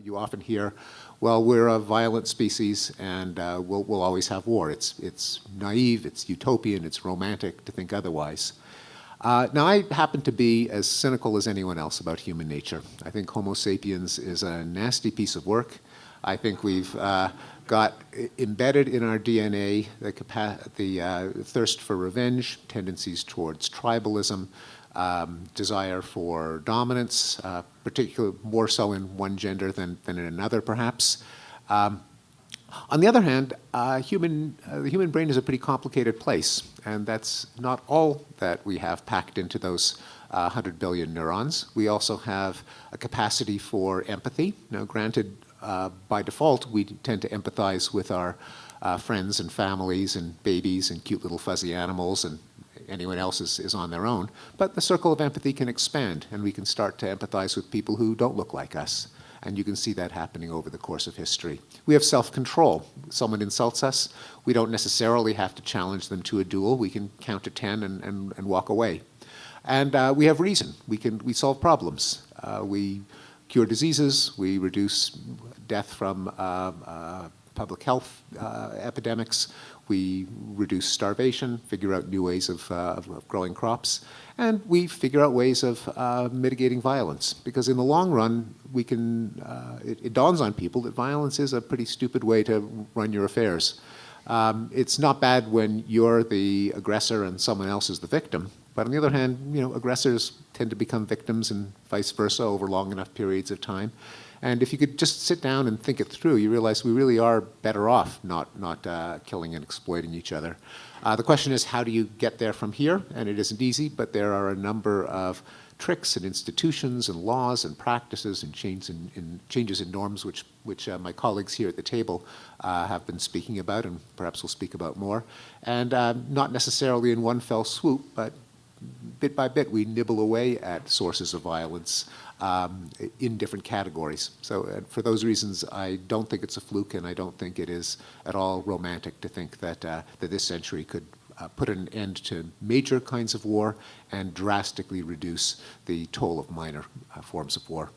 You often hear, well, we're a violent species and we'll always have war. It's naive, it's utopian, it's romantic to think otherwise. Now, I happen to be as cynical as anyone else about human nature. I think Homo sapiens is a nasty piece of work. I think we've got embedded in our DNA the thirst for revenge, tendencies towards tribalism, desire for dominance, particularly more so in one gender than in another, perhaps. On the other hand, the human brain is a pretty complicated place, and that's not all that we have packed into those 100 billion neurons. We also have a capacity for empathy. Now, granted, by default, we tend to empathize with our friends and families and babies and cute little fuzzy animals, and anyone else is on their own. But the circle of empathy can expand, and we can start to empathize with people who don't look like us. And you can see that happening over the course of history. We have self-control. Someone insults us, we don't necessarily have to challenge them to a duel. We can count to 10 and walk away. And we have reason. We solve problems. We cure diseases. We reduce death from public health epidemics. We reduce starvation, figure out new ways of growing crops, and we figure out ways of mitigating violence. Because in the long run, it dawns on people that violence is a pretty stupid way to run your affairs. It's not bad when you're the aggressor and someone else is the victim. But on the other hand, aggressors tend to become victims and vice versa over long enough periods of time. And if you could just sit down and think it through, you realize we really are better off not killing and exploiting each other. The question is, how do you get there from here? And it isn't easy, but there are a number of tricks and institutions and laws and practices and changes in norms which my colleagues here at the table have been speaking about and perhaps will speak about more. And not necessarily in one fell swoop, but bit by bit, we nibble away at sources of violence in different categories. So for those reasons, I don't think it's a fluke, and I don't think it is at all romantic to think that this century could put an end to major kinds of war and drastically reduce the toll of minor forms of war.